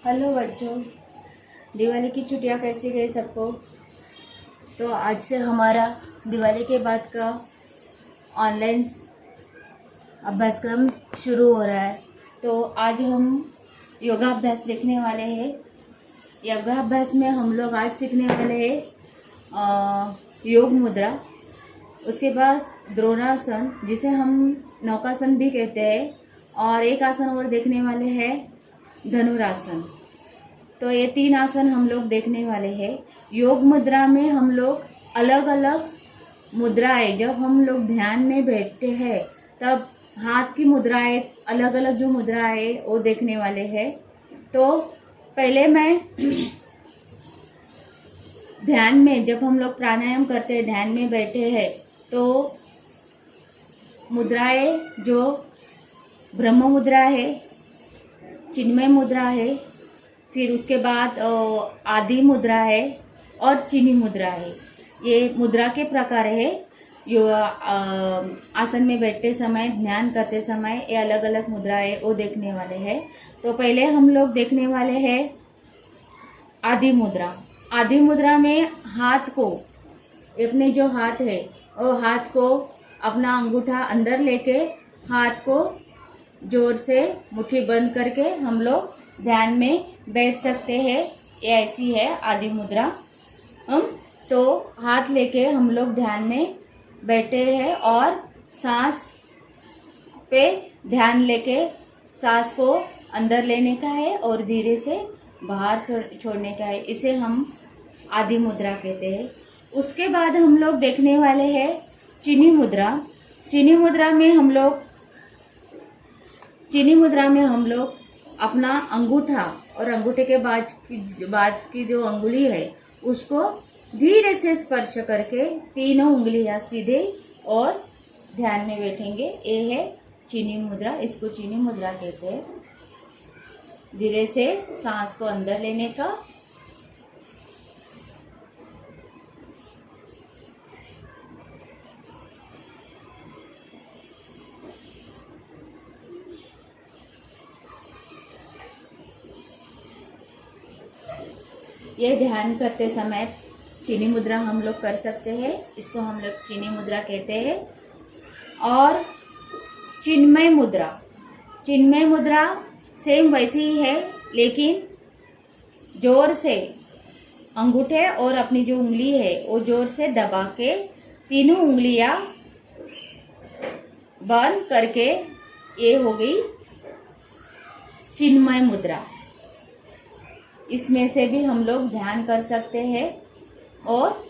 Hello बच्चों, दिवाली की छुट्टियां कैसी गई सबको। तो आज से हमारा दिवाली के बाद का ऑनलाइन अभ्यासक्रम शुरू हो रहा है। तो आज हम योगाभ्यास देखने वाले हैं। योगाभ्यास में हम लोग आज सीखने वाले हैं योग मुद्रा, उसके बाद द्रोणासन जिसे हम नौकासन भी कहते हैं, और एक आसन और देखने वाले हैं धनुरासन। तो ये 3 आसन हम लोग देखने वाले हैं। योग मुद्रा में हम लोग अलग अलग मुद्राएं, जब हम लोग ध्यान में बैठते हैं तब हाथ की मुद्राएं, अलग अलग जो मुद्राएं वो देखने वाले हैं। तो पहले मैं ध्यान में, जब हम लोग प्राणायाम करते हैं, ध्यान में बैठे हैं, तो मुद्राएं जो ब्रह्म मुद्रा है, चिन्मय मुद्रा है, फिर उसके बाद आदि मुद्रा है और चीनी मुद्रा है। ये मुद्रा के प्रकार है। यो आसन में बैठते समय, ध्यान करते समय ये अलग अलग मुद्राएं वो देखने वाले हैं। तो पहले हम लोग देखने वाले हैं आदि मुद्रा। आदि मुद्रा में हाथ को, अपने जो हाथ है वो हाथ को, अपना अंगूठा अंदर लेके हाथ को जोर से मुट्ठी बंद करके हम लोग ध्यान में बैठ सकते हैं। ये ऐसी है आदि मुद्रा। तो हाथ लेके हम लोग ध्यान में बैठे हैं और सांस पे ध्यान लेके सांस को अंदर लेने का है और धीरे से बाहर छोड़ने का है। इसे हम आदि मुद्रा कहते हैं। उसके बाद हम लोग देखने वाले हैं चीनी मुद्रा। चीनी मुद्रा में हम लोग अपना अंगूठा और अंगूठे के बाद की जो अंगुली है उसको धीरे से स्पर्श करके तीनों उंगलियां सीधे और ध्यान में बैठेंगे। ये है चीनी मुद्रा, इसको चीनी मुद्रा कहते हैं। धीरे से सांस को अंदर लेने का, ये ध्यान करते समय चीनी मुद्रा हम लोग कर सकते हैं। इसको हम लोग चीनी मुद्रा कहते हैं। और चिन्मय मुद्रा सेम वैसी ही है, लेकिन जोर से अंगूठे और अपनी जो उंगली है वो जोर से दबा के तीनों उंगलियां बंद करके, ये हो गई चिन्मय मुद्रा। इसमें से भी हम लोग ध्यान कर सकते हैं। और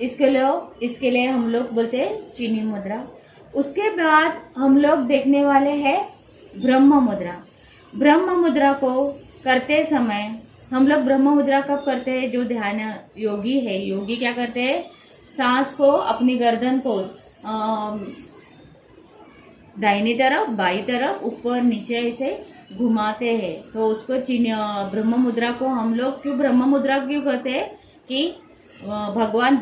इसके लिए हम लोग बोलते हैं चीनी मुद्रा। उसके बाद हम लोग देखने वाले हैं ब्रह्म मुद्रा। ब्रह्म मुद्रा को करते समय हम लोग, ब्रह्म मुद्रा कब करते हैं? जो ध्यान योगी है, योगी क्या करते हैं? सांस को, अपनी गर्दन को दाहिनी तरफ, बाई तरफ, ऊपर नीचे ऐसे घुमाते हैं। तो उसको ब्रह्म मुद्रा को हम लोग ब्रह्म मुद्रा क्यों कहते हैं? कि भगवान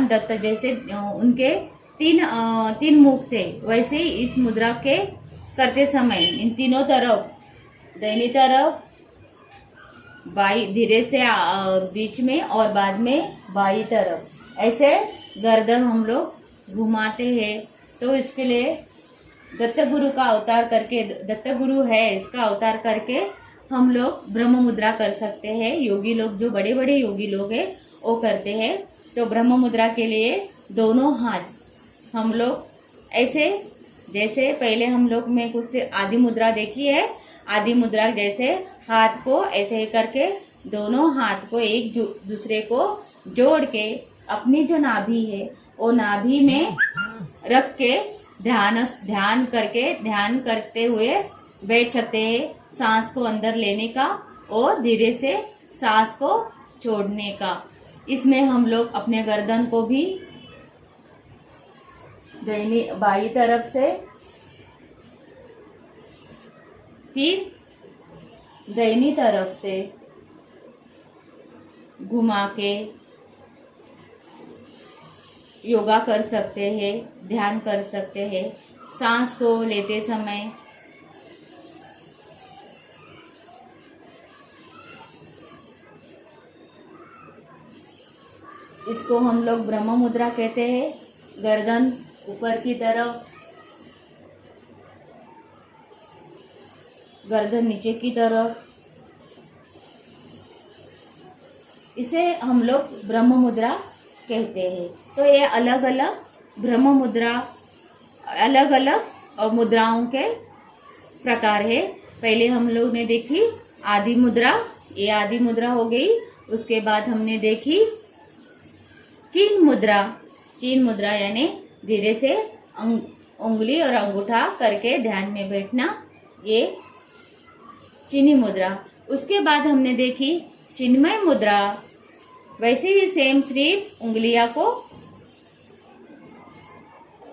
दत्त जैसे उनके तीन मुख थे, वैसे ही इस मुद्रा के करते समय इन तीनों तरफ, दाहिनी तरफ, बाई, धीरे से बीच में और बाद में बाई तरफ, ऐसे गर्दन हम लोग घुमाते हैं। तो इसके लिए दत्त गुरु का अवतार करके, दत्त गुरु है इसका अवतार करके हम लोग ब्रह्म मुद्रा कर सकते हैं। योगी लोग, जो बड़े बड़े योगी लोग हैं वो करते हैं। तो ब्रह्म मुद्रा के लिए दोनों हाथ हम लोग ऐसे, जैसे पहले हम लोग में कुछ आदि मुद्रा देखी है, आदि मुद्रा जैसे हाथ को ऐसे ही करके दोनों हाथ को एक दूसरे को जोड़ के अपनी जो नाभि है वो नाभि में रख के ध्यान करते हुए बैठ सकते हैं। सांस को अंदर लेने का और धीरे से सांस को छोड़ने का। इसमें हम लोग अपने गर्दन को भी बाई तरफ से, फिर दाहिनी तरफ से घुमा के योगा कर सकते हैं, ध्यान कर सकते हैं। सांस को लेते समय इसको हम लोग ब्रह्म मुद्रा कहते हैं। गर्दन ऊपर की तरफ, गर्दन नीचे की तरफ, इसे हम लोग ब्रह्म मुद्रा कहते हैं। तो ये अलग अलग ब्रह्म मुद्रा, अलग अलग मुद्राओं के प्रकार है। पहले हम लोग ने देखी आदि मुद्रा, ये आदि मुद्रा हो गई। उसके बाद हमने देखी चीन मुद्रा। चीन मुद्रा यानी धीरे से उंगली और अंगूठा करके ध्यान में बैठना, ये चीनी मुद्रा। उसके बाद हमने देखी चिन्मय मुद्रा। वैसे ही सेम सिर्फ उंगलियां को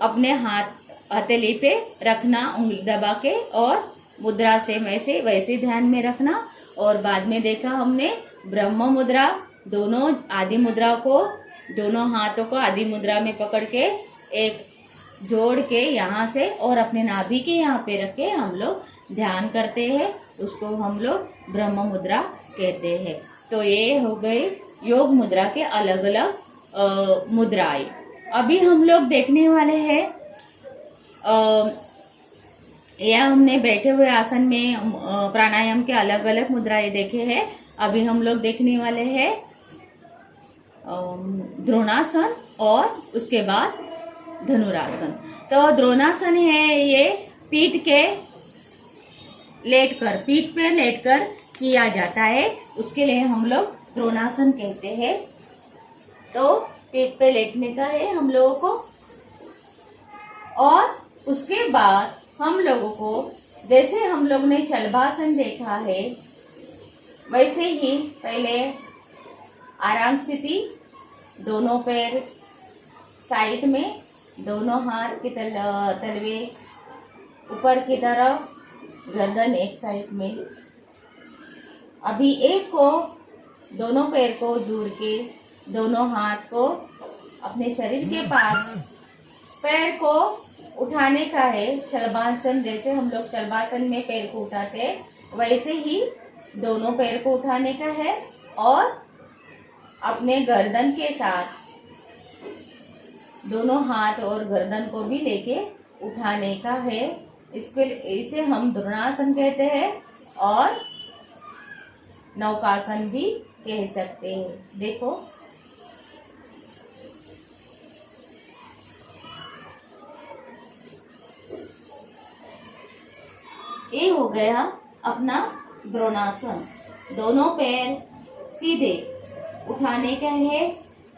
अपने हथेली पे रखना, उंगली दबा के, और मुद्रा से वैसे ध्यान में रखना। और बाद में देखा हमने ब्रह्म मुद्रा। दोनों आदि मुद्रा को, दोनों हाथों को आदि मुद्रा में पकड़ के एक जोड़ के यहाँ से और अपने नाभि के यहाँ पे रख के हम लोग ध्यान करते हैं। उसको हम लोग ब्रह्म मुद्रा कहते हैं। तो ये हो गए योग मुद्रा के अलग अलग मुद्राएं। अभी हम लोग देखने वाले हैं, यह हमने बैठे हुए आसन में प्राणायाम के अलग अलग मुद्राएं देखे हैं। अभी हम लोग देखने वाले हैं द्रोणासन और उसके बाद धनुरासन। तो द्रोणासन है ये पीठ पे लेटकर किया जाता है, उसके लिए हम लोग द्रोणासन कहते हैं। तो पीठ पे लेटने का है हम लोगों को, और उसके बाद हम लोगों को, जैसे हम लोग ने शलभासन देखा है, वैसे ही पहले आराम स्थिति, दोनों पैर साइड में, दोनों हाथ के तलवे ऊपर की तरफ, गर्दन एक साइड में। अभी एक को, दोनों पैर को जोड़ के, दोनों हाथ को अपने शरीर के पास, पैर को उठाने का है। शलभासन, जैसे हम लोग शलभासन में पैर को उठाते वैसे ही दोनों पैर को उठाने का है, और अपने गर्दन के साथ दोनों हाथ और गर्दन को भी लेके उठाने का है। इसे हम द्रोणासन कहते हैं और नौकासन भी कह सकते हैं। देखो, ये हो गया अपना द्रोणासन। दोनों पैर सीधे उठाने का है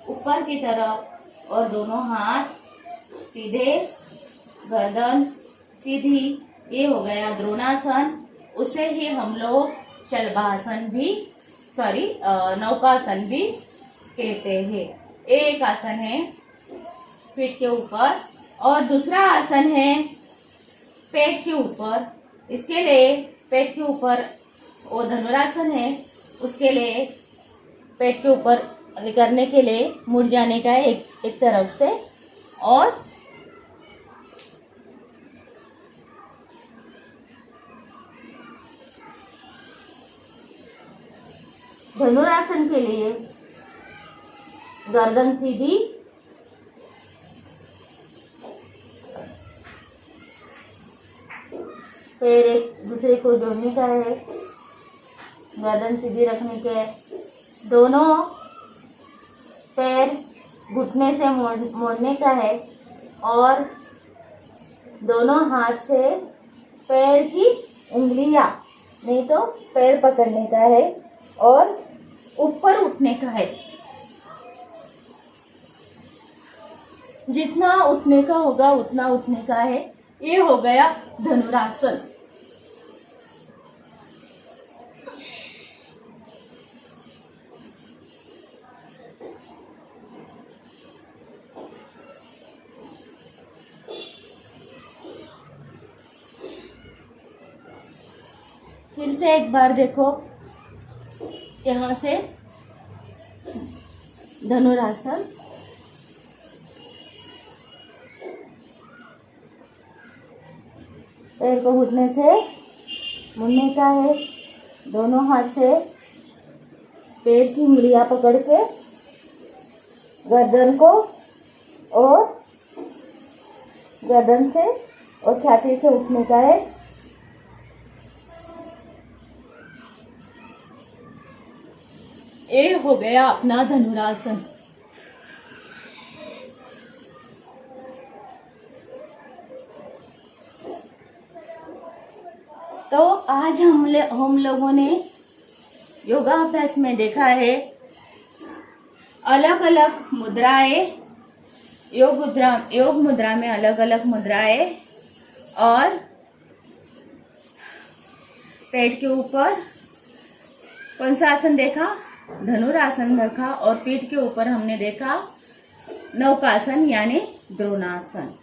ऊपर की तरफ, और दोनों हाथ सीधे, गर्दन सीधी। ये हो गया द्रोणासन। उसे ही हम लोग शलभासन भी, नौकासन भी कहते हैं। एक आसन है पीठ के ऊपर, और दूसरा आसन है पेट के ऊपर। इसके लिए पेट के ऊपर वो धनुरासन है, उसके लिए पेट के ऊपर करने के लिए मुड़ जाने का है एक तरफ से, और धनुरासन के लिए गर्दन सीधी, पैर एक दूसरे को जोड़ने का है, गर्दन सीधी रखने के, दोनों पैर घुटने से मोड़ने का है, और दोनों हाथ से पैर की उंगलियां, नहीं तो पैर पकड़ने का है, और ऊपर उठने का है। जितना उठने का होगा उतना उठने का है। ये हो गया धनुरासन। फिर से एक बार देखो, यहाँ से धनुरासन, पैर को घुटने से मुड़ने का है। दोनों हाथ से पैर की उंगलियां पकड़ के गर्दन को और गर्दन से और छाती से उठने का है। ये हो गया अपना धनुरासन। तो आज हम लोगों ने योगाभ्यास में देखा है अलग अलग मुद्राएं, योग मुद्रा में अलग अलग मुद्राएं, और पेट के ऊपर कौन सा आसन देखा, धनुरासन देखा, और पीठ के ऊपर हमने देखा नौकासन यानी द्रोणासन।